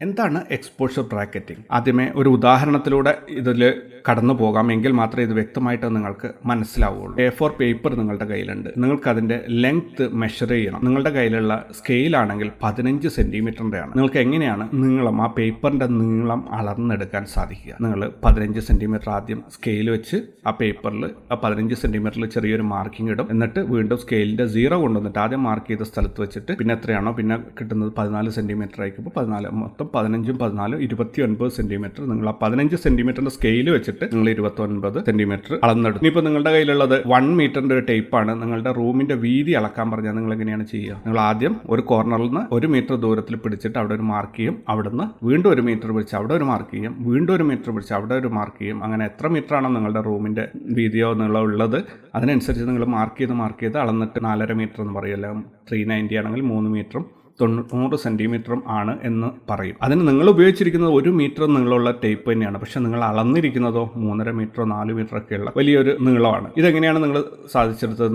എന്താണ് exposure bracketing? ആദ്യമേ ഒരു ഉദാഹരണത്തിലൂടെ ഇതിൽ കടന്നു പോകാമെങ്കിൽ മാത്രമേ ഇത് വ്യക്തമായിട്ട് നിങ്ങൾക്ക് മനസ്സിലാവുകയുള്ളൂ. A4 പേപ്പർ നിങ്ങളുടെ കയ്യിലുണ്ട്. നിങ്ങൾക്ക് അതിൻ്റെ ലെങ്ത് മെഷർ ചെയ്യണം. നിങ്ങളുടെ കയ്യിലുള്ള സ്കെയിലാണെങ്കിൽ 15 സെൻറ്റിമീറ്ററിൻ്റെയാണ്. നിങ്ങൾക്ക് എങ്ങനെയാണ് നീളം, ആ പേപ്പറിൻ്റെ നീളം അളന്നെടുക്കാൻ സാധിക്കുക? നിങ്ങൾ 15 സെൻറ്റിമീറ്റർ ആദ്യം സ്കെയിൽ വെച്ച് ആ പേപ്പറിൽ ആ 15 സെൻറ്റിമീറ്ററിൽ ചെറിയൊരു മാർക്കിംഗ് ഇടും. എന്നിട്ട് വീണ്ടും സ്കെയിലിൻ്റെ 0 കൊണ്ടുവന്നിട്ട് ആദ്യം മാർക്ക് ചെയ്ത സ്ഥലത്ത് വെച്ചിട്ട് പിന്നെ എത്രയാണോ പിന്നെ കിട്ടുന്നത് 14 സെൻറ്റിമീറ്റർ ആയിരിക്കുമ്പോൾ 14 മൊത്തം 15ഉം 14 29 സെൻറ്റിമീറ്റർ. നിങ്ങൾ ആ 15 സെൻറ്റിമീറ്ററിന്റെ സ്കെയിൽ വെച്ചിട്ട് നിങ്ങൾ 29 സെൻറ്റിമീറ്റർ അളന്നെടുക്കും. ഇനിയിപ്പോൾ നിങ്ങളുടെ കയ്യിലുള്ളത് 1 മീറ്ററിന്റെ ഒരു ടേപ്പാണ്. നിങ്ങളുടെ റൂമിന്റെ വീതി അളക്കാൻ പറഞ്ഞാൽ നിങ്ങൾ എങ്ങനെയാണ് ചെയ്യുക? നിങ്ങൾ ആദ്യം ഒരു കോർണറിൽ നിന്ന് 1 മീറ്റർ ദൂരത്തിൽ പിടിച്ചിട്ട് അവിടെ ഒരു മാർക്ക് ചെയ്യും. അവിടുന്ന് വീണ്ടും 1 മീറ്റർ പിടിച്ച് അവിടെ ഒരു മാർക്ക് ചെയ്യും. വീണ്ടും 1 മീറ്റർ പിടിച്ച് അവിടെ ഒരു മാർക്ക് ചെയ്യും. അങ്ങനെ എത്ര മീറ്റർ ആണോ നിങ്ങളുടെ റൂമിന്റെ വീതിയോ നീളം ഉള്ളത് അതിനനുസരിച്ച് നിങ്ങൾ മാർക്ക് ചെയ്ത് അളന്നിട്ട് 4.5 മീറ്റർ എന്ന് പറയുമല്ലോ. 390 ആണെങ്കിൽ 3 മീറ്ററും 90 സെൻറ്റിമീറ്ററും ആണ് എന്ന് പറയും. അതിന് നിങ്ങൾ ഉപയോഗിച്ചിരിക്കുന്നത് 1 മീറ്റർ നീളമുള്ള ടേപ്പ് തന്നെയാണ്. പക്ഷെ നിങ്ങൾ അളന്നിരിക്കുന്നതോ 3.5 മീറ്ററോ 4 മീറ്ററൊക്കെയുള്ള വലിയൊരു നീളമാണ്. ഇതെങ്ങനെയാണ് നിങ്ങൾ സാധിച്ചെടുത്തത്?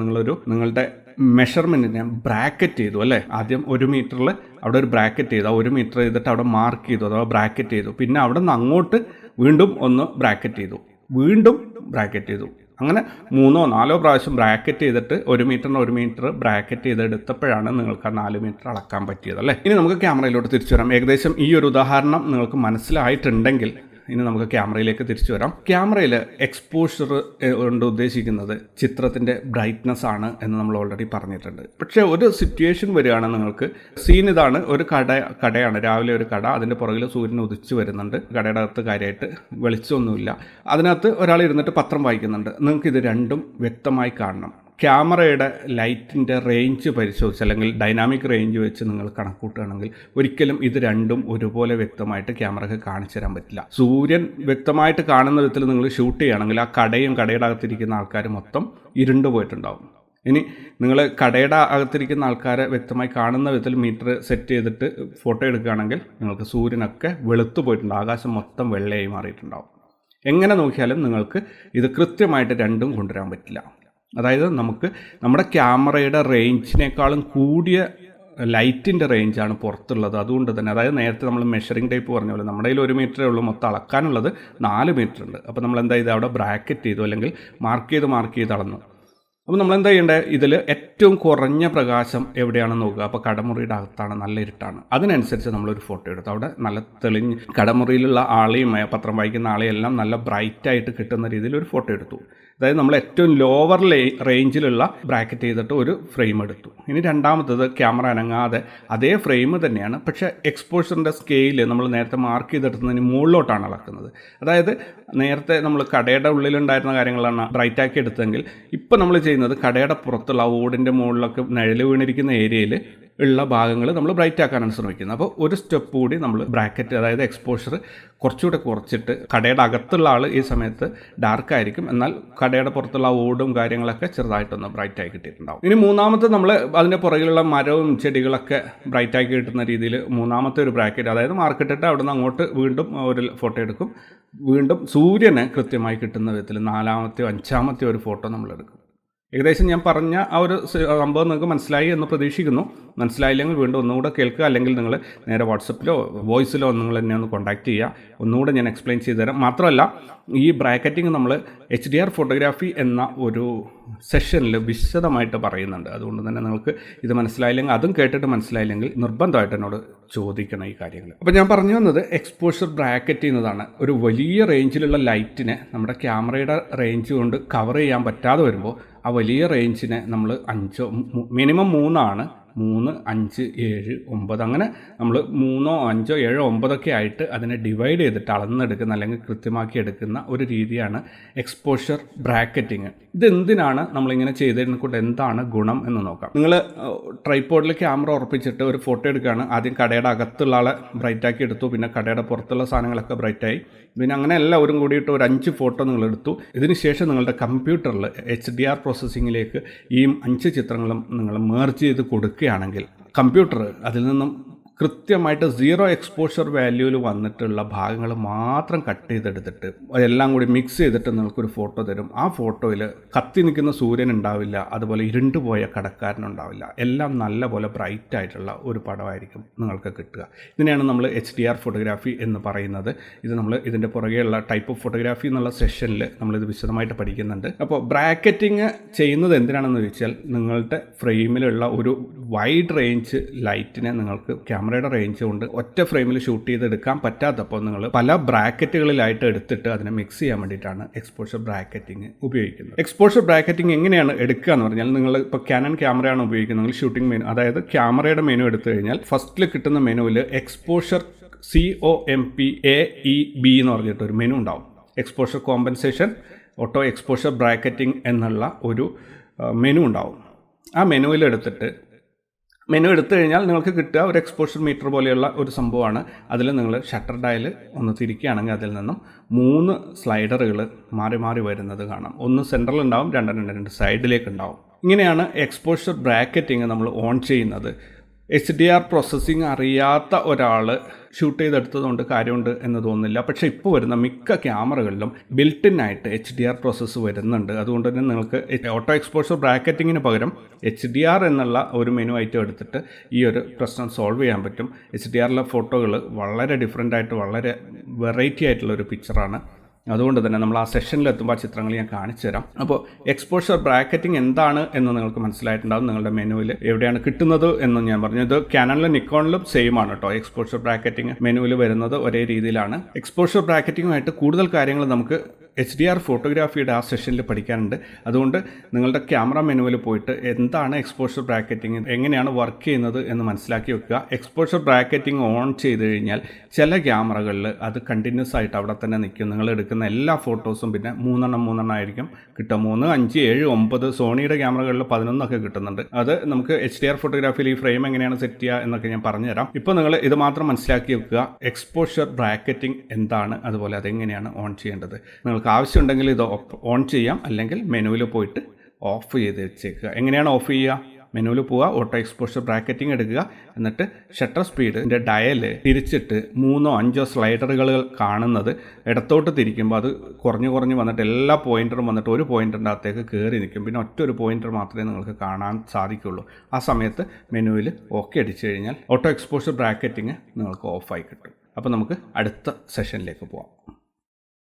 നിങ്ങളുടെ മെഷർമെൻറ്റിനെ ബ്രാക്കറ്റ് ചെയ്തു അല്ലേ? ആദ്യം 1 മീറ്ററിൽ അവിടെ ഒരു ബ്രാക്കറ്റ് ചെയ്തു. 1 മീറ്റർ ചെയ്തിട്ട് അവിടെ മാർക്ക് ചെയ്തു അഥവാ ബ്രാക്കറ്റ് ചെയ്തു. പിന്നെ അവിടെ നിന്ന് അങ്ങോട്ട് വീണ്ടും ഒന്ന് ബ്രാക്കറ്റ് ചെയ്തു, വീണ്ടും ബ്രാക്കറ്റ് ചെയ്തു. അങ്ങനെ 3 or 4 പ്രാവശ്യം ബ്രാക്കറ്റ് ചെയ്തിട്ട് 1 മീറ്ററിന് 1 മീറ്റർ ബ്രാക്കറ്റ് ചെയ്തെടുത്തപ്പോഴാണ് നിങ്ങൾക്ക് ആ 4 മീറ്റർ അളക്കാൻ പറ്റിയത് അല്ലേ? ഇനി നമുക്ക് ക്യാമറയിലോട്ട് തിരിച്ചു വരാം. ഏകദേശം ഈ ഒരു ഉദാഹരണം നിങ്ങൾക്ക് മനസ്സിലായിട്ടുണ്ടെങ്കിൽ ഇനി നമുക്ക് ക്യാമറയിലേക്ക് തിരിച്ചു വരാം. ക്യാമറയിൽ എക്സ്പോഷർ കൊണ്ട് ഉദ്ദേശിക്കുന്നത് ചിത്രത്തിൻ്റെ ബ്രൈറ്റ്നസ് ആണ് എന്ന് നമ്മൾ ഓൾറെഡി പറഞ്ഞിട്ടുണ്ട്. പക്ഷേ ഒരു സിറ്റുവേഷൻ വരികയാണ്, നിങ്ങൾക്ക് സീൻ ഇതാണ്. ഒരു കടയാണ്, രാവിലെ ഒരു കട, അതിൻ്റെ പുറകിൽ സൂര്യൻ ഉദിച്ചു വരുന്നുണ്ട്. കടയുടെ അകത്ത് കാര്യമായിട്ട് വെളിച്ചമൊന്നുമില്ല. അതിനകത്ത് ഒരാൾ ഇരുന്നിട്ട് പത്രം വായിക്കുന്നുണ്ട്. നിങ്ങൾക്ക് ഇത് രണ്ടും വ്യക്തമായി കാണണം. ക്യാമറയുടെ ലൈറ്റിൻ്റെ റേഞ്ച് പരിശോധിച്ച് അല്ലെങ്കിൽ ഡൈനാമിക് റേഞ്ച് വെച്ച് നിങ്ങൾ കണക്കൂട്ടുകയാണെങ്കിൽ ഒരിക്കലും ഇത് രണ്ടും ഒരുപോലെ വ്യക്തമായിട്ട് ക്യാമറയ്ക്ക് കാണിച്ചു തരാൻ പറ്റില്ല. സൂര്യൻ വ്യക്തമായിട്ട് കാണുന്ന വിധത്തിൽ നിങ്ങൾ ഷൂട്ട് ചെയ്യുകയാണെങ്കിൽ ആ കടയുടെ അകത്തിരിക്കുന്ന ആൾക്കാർ മൊത്തം ഇരുണ്ടു പോയിട്ടുണ്ടാവും. ഇനി നിങ്ങൾ കടയുടെ അകത്തിരിക്കുന്ന ആൾക്കാരെ വ്യക്തമായി കാണുന്ന വിധത്തിൽ മീറ്റർ സെറ്റ് ചെയ്തിട്ട് ഫോട്ടോ എടുക്കുകയാണെങ്കിൽ നിങ്ങൾക്ക് സൂര്യനൊക്കെ വെളുത്തു പോയിട്ടുണ്ടാവും, ആകാശം മൊത്തം വെള്ളയായി മാറിയിട്ടുണ്ടാവും. എങ്ങനെ നോക്കിയാലും നിങ്ങൾക്ക് ഇത് കൃത്യമായിട്ട് രണ്ടും കൊണ്ടുവരാൻ പറ്റില്ല. അതായത് നമുക്ക് നമ്മുടെ ക്യാമറയുടെ റേഞ്ചിനേക്കാളും കൂടിയ ലൈറ്റിൻ്റെ റേഞ്ചാണ് പുറത്തുള്ളത്. അതുകൊണ്ട് തന്നെ അതായത് നേരത്തെ നമ്മൾ മെഷറിംഗ് ടൈപ്പ് പറഞ്ഞ പോലെ നമ്മുടെ കയ്യിൽ 1 മീറ്ററേ ഉള്ളൂ, മൊത്തം അളക്കാനുള്ളത് 4 മീറ്റർ ഉണ്ട്. അപ്പോൾ നമ്മൾ എന്താ ചെയ്ത് അവിടെ ബ്രാക്കറ്റ് ചെയ്തു അല്ലെങ്കിൽ മാർക്ക് ചെയ്ത് അളന്നു. അപ്പോൾ നമ്മൾ എന്താ ചെയ്യേണ്ടത്? ഇതിൽ ഏറ്റവും കുറഞ്ഞ പ്രകാശം എവിടെയാണെന്ന് നോക്കുക. അപ്പോൾ കടമുറിയുടെ അകത്താണ്, നല്ല ഇരുട്ടാണ്. അതിനനുസരിച്ച് നമ്മളൊരു ഫോട്ടോ എടുത്തു. അവിടെ നല്ല തെളിഞ്ഞ് കടമുറിയിലുള്ള ആളെയും പത്രം വായിക്കുന്ന ആളെയും എല്ലാം നല്ല ബ്രൈറ്റായിട്ട് കിട്ടുന്ന രീതിയിൽ ഒരു ഫോട്ടോ എടുത്തു. അതായത് നമ്മൾ ഏറ്റവും ലോവർ റേഞ്ചിലുള്ള ബ്രാക്കറ്റ് ചെയ്തിട്ട് ഒരു ഫ്രെയിം എടുത്തു. ഇനി രണ്ടാമത്തത് ക്യാമറ അനങ്ങാതെ അതേ ഫ്രെയിം തന്നെയാണ്, പക്ഷേ എക്സ്പോഷറിൻ്റെ സ്കെയിൽ നമ്മൾ നേരത്തെ മാർക്ക് ചെയ്തെടുത്തതിന് മുകളിലോട്ടാണ് അളക്കുന്നത്. അതായത് നേരത്തെ നമ്മൾ കടയുടെ ഉള്ളിലുണ്ടായിരുന്ന കാര്യങ്ങളാണ് ബ്രൈറ്റാക്കി എടുത്തതെങ്കിൽ ഇപ്പോൾ നമ്മൾ ചെയ്യുന്നത് കടയുടെ പുറത്തുള്ള ഓടിൻ്റെ മുകളിലൊക്കെ നിഴൽ വീണിരിക്കുന്ന ഏരിയയിൽ ഉള്ള ഭാഗങ്ങൾ നമ്മൾ ബ്രൈറ്റ് ആക്കാനാണ് ശ്രമിക്കുന്നത്. അപ്പോൾ ഒരു സ്റ്റെപ്പ് കൂടി നമ്മൾ ബ്രാക്കറ്റ് അതായത് എക്സ്പോഷർ കുറച്ചുകൂടെ കുറച്ചിട്ട് കടയുടെ അകത്തുള്ള ആൾ ഈ സമയത്ത് ഡാർക്കായിരിക്കും, എന്നാൽ കടയുടെ പുറത്തുള്ള ഓടും കാര്യങ്ങളൊക്കെ ചെറുതായിട്ടൊന്ന് ബ്രൈറ്റായി കിട്ടിയിട്ടുണ്ടാവും. ഇനി മൂന്നാമത്തെ നമ്മൾ അതിൻ്റെ പുറകിലുള്ള മരവും ചെടികളൊക്കെ ബ്രൈറ്റാക്കി കിട്ടുന്ന രീതിയിൽ മൂന്നാമത്തെ ഒരു ബ്രാക്കറ്റ് അതായത് മാർക്കിട്ടിട്ട് അവിടെ നിന്ന് അങ്ങോട്ട് വീണ്ടും ഒരു ഫോട്ടോ എടുക്കും. വീണ്ടും സൂര്യനെ കൃത്യമായി കിട്ടുന്ന വിധത്തിൽ 4ാമത്തെയോ 5ാമത്തെയോ ഒരു ഫോട്ടോ നമ്മളെടുക്കും. ഏകദേശം ഞാൻ പറഞ്ഞ ആ ഒരു സംഭവം നിങ്ങൾക്ക് മനസ്സിലായി എന്ന് പ്രതീക്ഷിക്കുന്നു. മനസ്സിലായില്ലെങ്കിൽ വീണ്ടും ഒന്നുകൂടെ കേൾക്കുക, അല്ലെങ്കിൽ നിങ്ങൾ നേരെ വാട്സപ്പിലോ വോയിസിലോ നിങ്ങൾ എന്നെ ഒന്ന് കോൺടാക്റ്റ് ചെയ്യുക. ഒന്നുകൂടെ ഞാൻ എക്സ്പ്ലെയിൻ ചെയ്തു തരാം. മാത്രമല്ല ഈ ബ്രാക്കറ്റിംഗ് നമ്മൾ HDR ഫോട്ടോഗ്രാഫി എന്ന ഒരു സെഷനിൽ വിശദമായിട്ട് പറയുന്നുണ്ട്. അതുകൊണ്ട് തന്നെ നിങ്ങൾക്ക് ഇത് മനസ്സിലായില്ലെങ്കിൽ, അതും കേട്ടിട്ട് മനസ്സിലായില്ലെങ്കിൽ നിർബന്ധമായിട്ട് എന്നോട് ചോദിക്കണം ഈ കാര്യങ്ങൾ. അപ്പോൾ ഞാൻ പറഞ്ഞു വന്നത് എക്സ്പോഷർ ബ്രാക്കറ്റ് ചെയ്യുന്നതാണ്. ഒരു വലിയ റേഞ്ചിലുള്ള ലൈറ്റിനെ നമ്മുടെ ക്യാമറയുടെ റേഞ്ച് കൊണ്ട് കവർ ചെയ്യാൻ പറ്റാതെ വരുമ്പോൾ ആ വലിയ റേഞ്ചിനെ നമ്മൾ 5 മിനിമം 3 ആണ്, 3, 5, 7, 9 അങ്ങനെ നമ്മൾ 3, 5, 7, 9 ആയിട്ട് അതിനെ ഡിവൈഡ് ചെയ്തിട്ട് അളന്നെടുക്കുന്ന അല്ലെങ്കിൽ കൃത്യമാക്കി എടുക്കുന്ന ഒരു രീതിയാണ് എക്സ്പോഷർ ബ്രാക്കറ്റിങ്. ഇതെന്തിനാണ് നമ്മളിങ്ങനെ ചെയ്തതിനെ കൊണ്ട് എന്താണ് ഗുണം എന്ന് നോക്കാം. നിങ്ങൾ ട്രൈപോഡിൽ ക്യാമറ ഉറപ്പിച്ചിട്ട് ഒരു ഫോട്ടോ എടുക്കുകയാണ്. ആദ്യം കടയുടെ അകത്തുള്ള ആളെ ബ്രൈറ്റാക്കി എടുത്തു, പിന്നെ കടയുടെ പുറത്തുള്ള സാധനങ്ങളൊക്കെ ബ്രൈറ്റായി, പിന്നെ അങ്ങനെ എല്ലാവരും കൂടിയിട്ട് ഒരു 5 ഫോട്ടോ നിങ്ങൾ എടുത്തു. ഇതിന് ശേഷം നിങ്ങളുടെ കമ്പ്യൂട്ടറിൽ HDR പ്രോസസ്സിങ്ങിലേക്ക് ഈ 5 ചിത്രങ്ങളും നിങ്ങൾ മേർജ് ചെയ്ത് കൊടുക്കുകയാണെങ്കിൽ കമ്പ്യൂട്ടർ അതിൽ നിന്നും കൃത്യമായിട്ട് 0 എക്സ്പോഷർ വാല്യൂവിൽ വന്നിട്ടുള്ള ഭാഗങ്ങൾ മാത്രം കട്ട് ചെയ്തെടുത്തിട്ട് എല്ലാം കൂടി മിക്സ് ചെയ്തിട്ട് നിങ്ങൾക്കൊരു ഫോട്ടോ തരും. ആ ഫോട്ടോയിൽ കത്തി നിൽക്കുന്ന സൂര്യൻ ഉണ്ടാവില്ല, അതുപോലെ ഇരുണ്ടുപോയ കടക്കാരനുണ്ടാവില്ല. എല്ലാം നല്ലപോലെ ബ്രൈറ്റ് ആയിട്ടുള്ള ഒരു പടമായിരിക്കും നിങ്ങൾക്ക് കിട്ടുക. ഇതിനെയാണ് നമ്മൾ HDR ഫോട്ടോഗ്രാഫി എന്ന് പറയുന്നത്. ഇത് നമ്മൾ ഇതിൻ്റെ പുറകെയുള്ള ടൈപ്പ് ഓഫ് ഫോട്ടോഗ്രാഫി എന്നുള്ള സെഷനിൽ നമ്മളിത് വിശദമായിട്ട് പഠിക്കുന്നുണ്ട്. അപ്പോൾ ബ്രാക്കറ്റിങ് ചെയ്യുന്നത് എന്തിനാണെന്ന് ചോദിച്ചാൽ, നിങ്ങളുടെ ഫ്രെയിമിലുള്ള ഒരു വൈഡ് റേഞ്ച് ലൈറ്റിനെ നിങ്ങൾക്ക് ക്യാമറയുടെ റേഞ്ച് കൊണ്ട് ഒറ്റ ഫ്രെയിമിൽ ഷൂട്ട് ചെയ്തെടുക്കാൻ പറ്റാത്തപ്പോൾ നിങ്ങൾ പല ബ്രാക്കറ്റുകളിലായിട്ട് എടുത്തിട്ട് അതിനെ മിക്സ് ചെയ്യാൻ വേണ്ടിയിട്ടാണ് എക്സ്പോഷർ ബ്രാക്കറ്റിംഗ് ഉപയോഗിക്കുന്നത്. എക്സ്പോഷർ ബ്രാക്കറ്റിംഗ് എങ്ങനെയാണ് എടുക്കുക എന്ന് പറഞ്ഞാൽ, നിങ്ങൾ ഇപ്പോൾ കാനൺ ക്യാമറയാണ് ഉപയോഗിക്കുന്നത്, ഷൂട്ടിംഗ് മെനു, അതായത് ക്യാമറയുടെ മെനു എടുത്തു കഴിഞ്ഞാൽ ഫസ്റ്റിൽ കിട്ടുന്ന മെനുവിൽ എക്സ്പോഷർ COMPAEB എന്ന് പറഞ്ഞിട്ട് ഒരു മെനു ഉണ്ടാവും. Exposure compensation, auto exposure bracketing എന്നുള്ള ഒരു മെനു ഉണ്ടാവും. ആ മെനു എടുത്തു കഴിഞ്ഞാൽ നിങ്ങൾക്ക് കിട്ടുക ഒരു എക്സ്പോഷർ മീറ്റർ പോലെയുള്ള ഒരു സംഭവമാണ്. അതിൽ നിങ്ങൾ ഷട്ടർ ഡയൽ ഒന്ന് തിരിക്കുകയാണെങ്കിൽ അതിൽ നിന്നും 3 സ്ലൈഡറുകൾ മാറി മാറി വരുന്നത് കാണാം. ഒന്ന് സെൻട്രൽ ഉണ്ടാവും, 2 സൈഡിലേക്ക് ഉണ്ടാവും. ഇങ്ങനെയാണ് എക്സ്പോഷർ ബ്രാക്കറ്റിംഗ് നമ്മൾ ഓൺ ചെയ്യുന്നത്. HDR പ്രോസസ്സിങ് അറിയാത്ത ഒരാൾ ഷൂട്ട് ചെയ്തെടുത്തതുകൊണ്ട് കാര്യമുണ്ട് എന്ന് തോന്നുന്നില്ല. പക്ഷേ ഇപ്പോൾ വരുന്ന മിക്ക ക്യാമറകളിലും ബിൽട്ടിൻ ആയിട്ട് HDR പ്രോസസ്സ് വരുന്നുണ്ട്. അതുകൊണ്ട് തന്നെ നിങ്ങൾക്ക് ഓട്ടോ എക്സ്പോഷർ ബ്രാക്കറ്റിങ്ങിന് പകരം HDR എന്നുള്ള ഒരു മെനു ഐറ്റം എടുത്തിട്ട് ഈ ഒരു പ്രശ്നം സോൾവ് ചെയ്യാൻ പറ്റും. HDRലെ ഫോട്ടോകൾ വളരെ ഡിഫറെൻ്റ് ആയിട്ട് വളരെ വെറൈറ്റി ആയിട്ടുള്ള ഒരു പിക്ചറാണ്. അതുകൊണ്ട് തന്നെ നമ്മൾ ആ സെഷനിലെത്തുമ്പോൾ ആ ചിത്രങ്ങൾ ഞാൻ കാണിച്ചു തരാം. അപ്പോൾ എക്സ്പോഷർ ബ്രാക്കറ്റിംഗ് എന്താണ് എന്ന് നിങ്ങൾക്ക് മനസ്സിലായിട്ടുണ്ടാകും. നിങ്ങളുടെ മെനുവിൽ എവിടെയാണ് കിട്ടുന്നത് എന്ന് ഞാൻ പറഞ്ഞു. ഇത് കാനണിലും നിക്കോണിലും സെയിം ആണ് കേട്ടോ. എക്സ്പോഷർ ബ്രാക്കറ്റിംഗ് മെനുവിൽ വരുന്നത് ഒരേ രീതിയിലാണ്. എക്സ്പോഷർ ബ്രാക്കറ്റിംഗുമായിട്ട് കൂടുതൽ കാര്യങ്ങൾ നമുക്ക് HDR ഫോട്ടോഗ്രാഫിയുടെ ആ സെഷനിൽ പഠിക്കാനുണ്ട്. അതുകൊണ്ട് നിങ്ങളുടെ ക്യാമറ മെനുവിൽ പോയിട്ട് എന്താണ് എക്സ്പോഷർ ബ്രാക്കറ്റിംഗ്, എങ്ങനെയാണ് വർക്ക് ചെയ്യുന്നത് എന്ന് മനസ്സിലാക്കി വെക്കുക. എക്സ്പോഷർ ബ്രാക്കറ്റിംഗ് ഓൺ ചെയ്ത് കഴിഞ്ഞാൽ ചില ക്യാമറകളിൽ അത് കണ്ടിന്യൂസ് ആയിട്ട് അവിടെ തന്നെ നിൽക്കും. നിങ്ങൾ എടുക്കുന്ന എല്ലാ ഫോട്ടോസും പിന്നെ 3 ആയിരിക്കും കിട്ടുക. 3, 5, 7, 9 സോണിയുടെ ക്യാമറകളിൽ 11 കിട്ടുന്നുണ്ട്. അത് നമുക്ക് HDR ഫോട്ടോഗ്രാഫിയിൽ ഈ ഫ്രെയിം എങ്ങനെയാണ് സെറ്റ് ചെയ്യുക എന്നൊക്കെ ഞാൻ പറഞ്ഞുതരാം. ഇപ്പോൾ നിങ്ങൾ ഇത് മാത്രം മനസ്സിലാക്കി വെക്കുക, എക്സ്പോഷർ ബ്രാക്കറ്റിംഗ് എന്താണ്, അതുപോലെ അതെങ്ങനെയാണ് ഓൺ ചെയ്യേണ്ടത്. നിങ്ങൾക്ക് ആവശ്യമുണ്ടെങ്കിൽ ഇത് ഓൺ ചെയ്യാം, അല്ലെങ്കിൽ മെനുവിൽ പോയിട്ട് ഓഫ് ചെയ്ത് വെച്ചേക്കുക. എങ്ങനെയാണ് ഓഫ് ചെയ്യുക? മെനുവിൽ പോവുക, ഓട്ടോ എക്സ്പോഷർ ബ്രാക്കറ്റിംഗ് എടുക്കുക, എന്നിട്ട് ഷട്ടർ സ്പീഡിൻ്റെ ഡയൽ തിരിച്ചിട്ട് 3, 5 സ്ലൈഡറുകൾ കാണുന്നത് ഇടത്തോട്ട് തിരിക്കുമ്പോൾ അത് കുറഞ്ഞു വന്നിട്ട് എല്ലാ പോയിന്ററും വന്നിട്ട് ഒരു പോയിന്റിൻ്റെ അകത്തേക്ക് കയറി നിൽക്കും. പിന്നെ ഒറ്റൊരു പോയിന്റർ മാത്രമേ നിങ്ങൾക്ക് കാണാൻ സാധിക്കുള്ളൂ. ആ സമയത്ത് മെനുവിൽ ഓക്കെ അടിച്ചു കഴിഞ്ഞാൽ ഓട്ടോ എക്സ്പോഷർ ബ്രാക്കറ്റിംഗ് നിങ്ങൾക്ക് ഓഫായി കിട്ടും. അപ്പോൾ നമുക്ക് അടുത്ത സെഷനിലേക്ക് പോവാം.